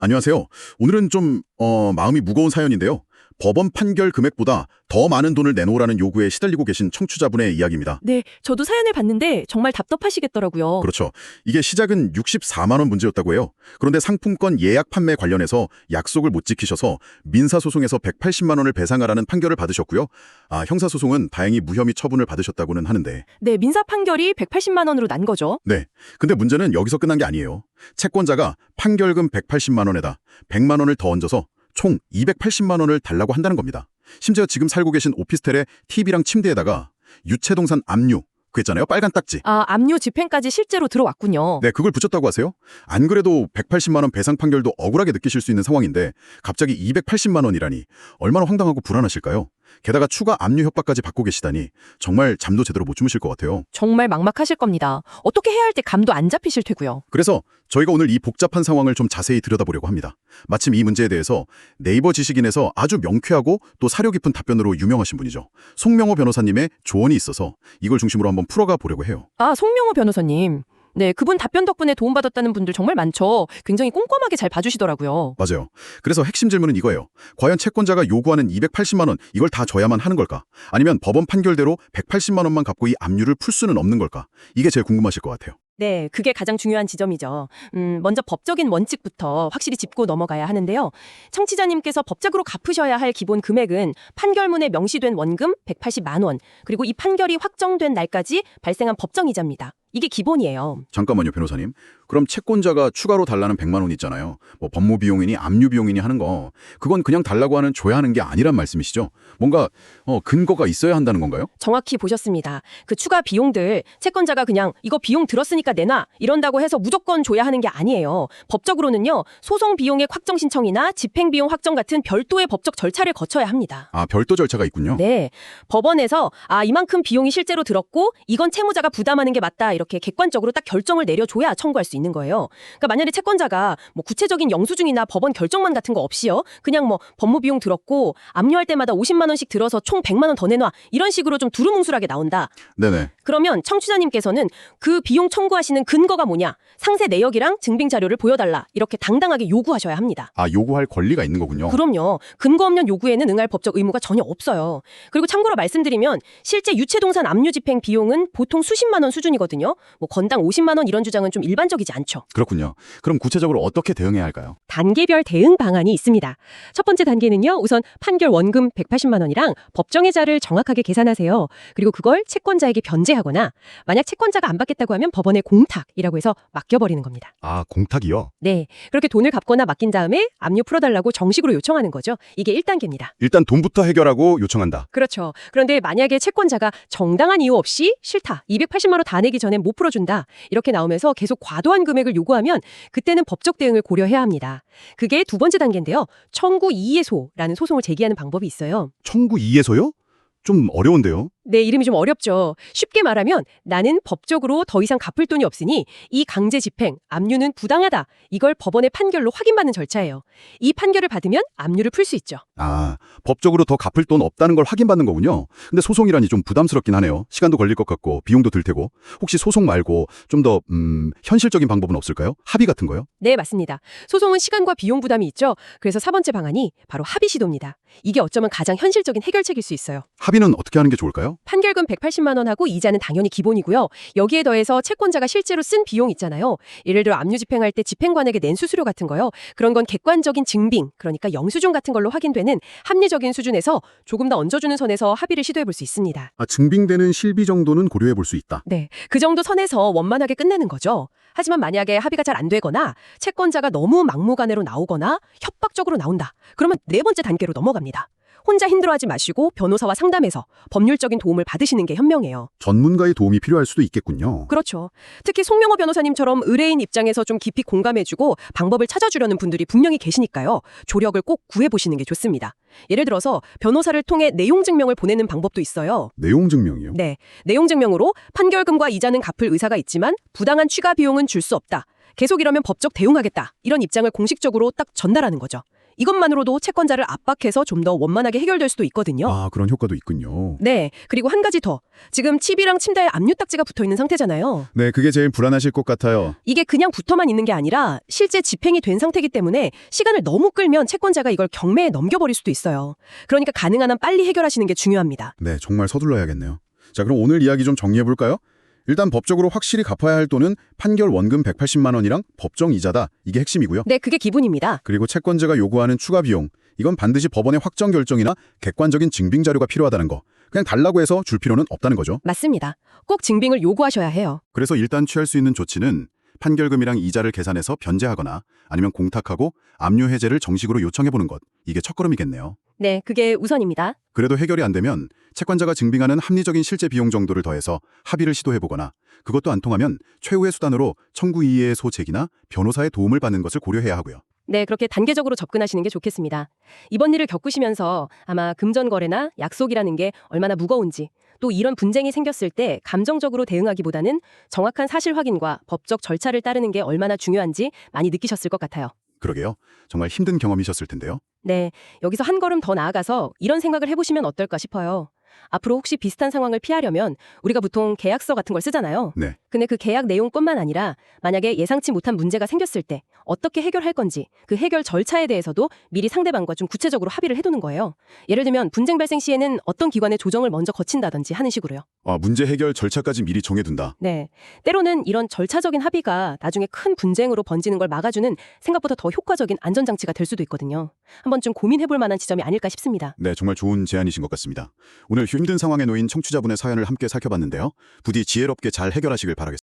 안녕하세요. 오늘은 좀 마음이 무거운 사연인데요. 법원 판결 금액보다 더 많은 돈을 내놓으라는 요구에 시달리고 계신 청취자분의 이야기입니다. 네, 저도 사연을 봤는데 정말 답답하시겠더라고요. 그렇죠. 이게 시작은 64만 원 문제였다고 해요. 그런데 상품권 예약 판매 관련해서 약속을 못 지키셔서 민사소송에서 180만 원을 배상하라는 판결을 받으셨고요. 형사소송은 다행히 무혐의 처분을 받으셨다고는 하는데. 네, 민사 판결이 180만 원으로 난 거죠. 네. 근데 문제는 여기서 끝난 게 아니에요. 채권자가 판결금 180만 원에다 100만 원을 더 얹어서 총 280만 원을 달라고 한다는 겁니다. 심지어 지금 살고 계신 오피스텔의 TV랑 침대에다가 유채동산 압류, 그 있잖아요. 빨간 딱지. 압류 집행까지 실제로 들어왔군요. 네, 그걸 붙였다고 하세요? 안 그래도 180만 원 배상 판결도 억울하게 느끼실 수 있는 상황인데 갑자기 280만 원이라니 얼마나 황당하고 불안하실까요? 게다가 추가 압류 협박까지 받고 계시다니 정말 잠도 제대로 못 주무실 것 같아요. 정말 막막하실 겁니다. 어떻게 해야 할지 감도 안 잡히실 테고요. 그래서 저희가 오늘 이 복잡한 상황을 좀 자세히 들여다보려고 합니다. 마침 이 문제에 대해서 네이버 지식인에서 아주 명쾌하고 또 사려 깊은 답변으로 유명하신 분이죠. 송명호 변호사님의 조언이 있어서 이걸 중심으로 한번 풀어가 보려고 해요. 송명호 변호사님. 네, 그분 답변 덕분에 도움받았다는 분들 정말 많죠. 굉장히 꼼꼼하게 잘 봐주시더라고요. 맞아요. 그래서 핵심 질문은 이거예요. 과연 채권자가 요구하는 280만 원 이걸 다 줘야만 하는 걸까? 아니면 법원 판결대로 180만 원만 갚고 이 압류를 풀 수는 없는 걸까? 이게 제일 궁금하실 것 같아요. 네, 그게 가장 중요한 지점이죠. 먼저 법적인 원칙부터 확실히 짚고 넘어가야 하는데요. 청취자님께서 법적으로 갚으셔야 할 기본 금액은 판결문에 명시된 원금 180만 원, 그리고 이 판결이 확정된 날까지 발생한 법정이자입니다. 이게 기본이에요. 잠깐만요, 변호사님. 그럼 채권자가 추가로 달라는 100만 원 있잖아요. 뭐 법무 비용이니 압류 비용이니 하는 거 그건 그냥 달라고 하는 줘야 하는 게 아니란 말씀이시죠? 뭔가 근거가 있어야 한다는 건가요? 정확히 보셨습니다. 그 추가 비용들 채권자가 그냥 이거 비용 들었으니까 내놔 이런다고 해서 무조건 줘야 하는 게 아니에요. 법적으로는요. 소송 비용액 확정 신청이나 집행 비용 확정 같은 별도의 법적 절차를 거쳐야 합니다. 별도 절차가 있군요. 네. 법원에서 이만큼 비용이 실제로 들었고 이건 채무자가 부담하는 게 맞다 이렇게 객관적으로 딱 결정을 내려줘야 청구할 수 있는 거예요. 그러니까 만약에 채권자가 뭐 구체적인 영수증이나 법원 결정만 같은 거 없이요. 그냥 뭐 법무 비용 들었고 압류할 때마다 50만 원씩 들어서 총 100만 원 더 내놔 이런 식으로 좀 두루뭉술하게 나온다. 네네. 그러면 청취자님께서는 그 비용 청구하시는 근거가 뭐냐? 상세 내역이랑 증빙 자료를 보여달라. 이렇게 당당하게 요구하셔야 합니다. 요구할 권리가 있는 거군요. 그럼요. 근거 없는 요구에는 응할 법적 의무가 전혀 없어요. 그리고 참고로 말씀드리면 실제 유채동산 압류 집행 비용은 보통 수십만 원 수준이거든요. 뭐 건당 50만 원 이런 주장은 좀 일반적이지 않죠. 그렇군요. 그럼 구체적으로 어떻게 대응해야 할까요? 단계별 대응 방안이 있습니다. 첫 번째 단계는요. 우선 판결 원금 180만 원이랑 법정해자를 정확하게 계산하세요. 그리고 그걸 채권자에게 변제하거나 만약 채권자가 안 받겠다고 하면 법원에 공탁이라고 해서 맡겨버리는 겁니다. 공탁이요? 네. 그렇게 돈을 갚거나 맡긴 다음에 압류 풀어달라고 정식으로 요청하는 거죠. 이게 1단계입니다. 일단 돈부터 해결하고 요청한다. 그렇죠. 그런데 만약에 채권자가 정당한 이유 없이 싫다. 280만 원 다 내기 전에 못 풀어준다. 이렇게 나오면서 계속 과도한 금액을 요구하면 그때는 법적 대응을 고려해야 합니다. 그게 두 번째 단계인데요. 청구 이의소라는 소송을 제기하는 방법이 있어요. 청구 이의소요? 좀 어려운데요? 네, 이름이 좀 어렵죠. 쉽게 말하면 나는 법적으로 더 이상 갚을 돈이 없으니 이 강제 집행, 압류는 부당하다. 이걸 법원의 판결로 확인받는 절차예요. 이 판결을 받으면 압류를 풀 수 있죠. 법적으로 더 갚을 돈 없다는 걸 확인받는 거군요. 근데 소송이라니 좀 부담스럽긴 하네요. 시간도 걸릴 것 같고 비용도 들 테고. 혹시 소송 말고 좀 더 현실적인 방법은 없을까요? 합의 같은 거요? 네, 맞습니다. 소송은 시간과 비용 부담이 있죠. 그래서 4번째 방안이 바로 합의 시도입니다. 이게 어쩌면 가장 현실적인 해결책일 수 있어요. 합의는 어떻게 하는 게 좋을까요? 판결금 180만 원 하고 이자는 당연히 기본이고요. 여기에 더해서 채권자가 실제로 쓴 비용 있잖아요. 예를 들어 압류 집행할 때 집행관에게 낸 수수료 같은 거요. 그런 건 객관적인 증빙, 그러니까 영수증 같은 걸로 확인되는 합리적인 수준에서 조금 더 얹어주는 선에서 합의를 시도해 볼 수 있습니다. 증빙되는 실비 정도는 고려해 볼 수 있다. 네, 그 정도 선에서 원만하게 끝내는 거죠. 하지만 만약에 합의가 잘 안 되거나 채권자가 너무 막무가내로 나오거나 협박적으로 나온다. 그러면 네 번째 단계로 넘어갑니다. 혼자 힘들어하지 마시고 변호사와 상담해서 법률적인 도움을 받으시는 게 현명해요. 전문가의 도움이 필요할 수도 있겠군요. 그렇죠. 특히 송명호 변호사님처럼 의뢰인 입장에서 좀 깊이 공감해주고 방법을 찾아주려는 분들이 분명히 계시니까요. 조력을 꼭 구해보시는 게 좋습니다. 예를 들어서 변호사를 통해 내용 증명을 보내는 방법도 있어요. 내용 증명이요? 네. 내용 증명으로 판결금과 이자는 갚을 의사가 있지만 부당한 추가 비용은 줄 수 없다. 계속 이러면 법적 대응하겠다. 이런 입장을 공식적으로 딱 전달하는 거죠. 이것만으로도 채권자를 압박해서 좀 더 원만하게 해결될 수도 있거든요. 아, 그런 효과도 있군요. 네, 그리고 한 가지 더. 지금 TV랑 침대에 압류 딱지가 붙어 있는 상태잖아요. 네, 그게 제일 불안하실 것 같아요. 이게 그냥 붙어만 있는 게 아니라 실제 집행이 된 상태이기 때문에 시간을 너무 끌면 채권자가 이걸 경매에 넘겨버릴 수도 있어요. 그러니까 가능한 한 빨리 해결하시는 게 중요합니다. 네, 정말 서둘러야겠네요. 자, 그럼 오늘 이야기 좀 정리해볼까요? 일단 법적으로 확실히 갚아야 할 돈은 판결 원금 180만 원이랑 법정 이자다. 이게 핵심이고요. 네, 그게 기본입니다. 그리고 채권자가 요구하는 추가 비용, 이건 반드시 법원의 확정 결정이나 객관적인 증빙 자료가 필요하다는 거. 그냥 달라고 해서 줄 필요는 없다는 거죠. 맞습니다. 꼭 증빙을 요구하셔야 해요. 그래서 일단 취할 수 있는 조치는 판결금이랑 이자를 계산해서 변제하거나 아니면 공탁하고 압류 해제를 정식으로 요청해보는 것. 이게 첫걸음이겠네요. 네, 그게 우선입니다. 그래도 해결이 안 되면 채권자가 증빙하는 합리적인 실제 비용 정도를 더해서 합의를 시도해보거나 그것도 안 통하면 최후의 수단으로 청구 이의의 소책이나 변호사의 도움을 받는 것을 고려해야 하고요. 네, 그렇게 단계적으로 접근하시는 게 좋겠습니다. 이번 일을 겪으시면서 아마 금전거래나 약속이라는 게 얼마나 무거운지, 또 이런 분쟁이 생겼을 때 감정적으로 대응하기보다는 정확한 사실 확인과 법적 절차를 따르는 게 얼마나 중요한지 많이 느끼셨을 것 같아요. 그러게요. 정말 힘든 경험이셨을 텐데요. 네, 여기서 한 걸음 더 나아가서 이런 생각을 해보시면 어떨까 싶어요. 앞으로 혹시 비슷한 상황을 피하려면 우리가 보통 계약서 같은 걸 쓰잖아요. 네. 근데 그 계약 내용뿐만 아니라 만약에 예상치 못한 문제가 생겼을 때 어떻게 해결할 건지 그 해결 절차에 대해서도 미리 상대방과 좀 구체적으로 합의를 해두는 거예요. 예를 들면 분쟁 발생 시에는 어떤 기관의 조정을 먼저 거친다든지 하는 식으로요. 문제 해결 절차까지 미리 정해둔다. 네, 때로는 이런 절차적인 합의가 나중에 큰 분쟁으로 번지는 걸 막아주는 생각보다 더 효과적인 안전장치가 될 수도 있거든요. 한번 좀 고민해볼 만한 지점이 아닐까 싶습니다. 네, 정말 좋은 제안이신 것 같습니다. 오늘 힘든 상황에 놓인 청취자분의 사연을 함께 살펴봤는데요. 부디 지혜롭게 잘 해결하시길 바라겠습니다.